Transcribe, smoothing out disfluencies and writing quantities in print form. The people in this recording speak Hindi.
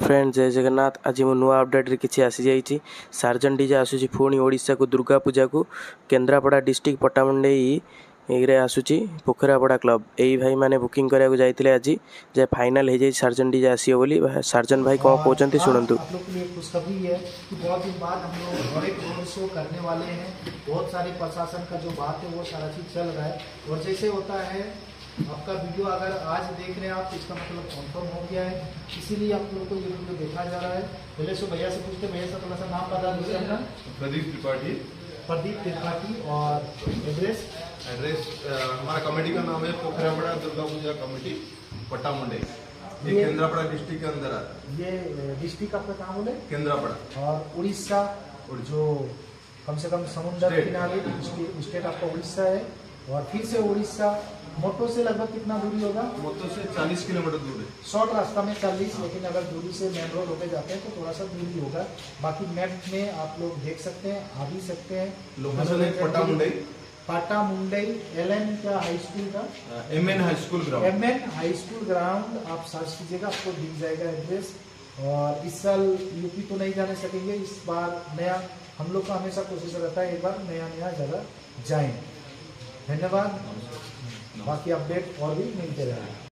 फ्रेंड जय जगन्नाथ। आज मु नुआ अपडेट रे किछि आसी जाइछि। सार्जन डीजे आसुछि पुणी ओडिशा को दुर्गा पूजा को केन्द्रापड़ा डिस्ट्रिक्ट पट्टामुंडई रे आसुछि पोखरापड़ा क्लब। एई भाई माने बुकिंग करिया को जाइतिले आज जे फाइनल हे जाई सार्जन डीजे आसीयो बोली। सार्जन भाई कोन कहउचंती सुनंतु। आप लोग के लिए खुशखबरी है कि बहुत दिन बाद हम लोग बड़े रोड शो करने वाले हैं। बहुत सारे प्रशासन का जो बात है वो सारा चीज चल रहा है और जैसे होता है आपका वीडियो अगर आज देख रहे हैं आप तो इसका मतलब कंफर्म हो गया है, इसीलिए आप लोग को ये वीडियो देखा जा रहा है। पहले से भैया से पूछते, भैया से थोड़ा सा नाम बता दीजिए अपना। प्रदीप त्रिपाठी। प्रदीप त्रिपाठी। और एड्रेस हमारा कमेटी का नाम है पोखरापड़ा दुर्गा पूजा कमेटी पट्टामुंडई। ये केंद्रापड़ा डिस्ट्रिक्ट के अंदर आता है। ये डिस्ट्रिक्ट आपका कहाँ बोले? केंद्रापड़ा। और उड़ीसा जो कम से कम समुद्र किनारे स्टेट आपका उड़ीसा है। और फिर से उड़ीसा मोटो से लगभग कितना दूरी होगा? मोटो से 40 किलोमीटर दूर है। शॉर्ट रास्ता में 40, लेकिन अगर दूरी से मेन रोड होके जाते हैं तो थोड़ा सा दूरी होगा। बाकी मैप में आप लोग देख सकते हैं, आ भी सकते हैं। लोकेशन है पट्टामुंडई। पट्टामुंडई एलएन क्या हाई स्कूल का? MN high school ground. MN high school ground आप सर्च कीजिएगा, आपको दिख जाएगा एड्रेस। और इस साल यूपी तो नहीं जाने सकेंगे, इस बार नया हम लोग का हमेशा कोशिश रहता है एक बार नया जगह जाएं। धन्यवाद। बाकी अपडेट और भी मिलते रहेंगे।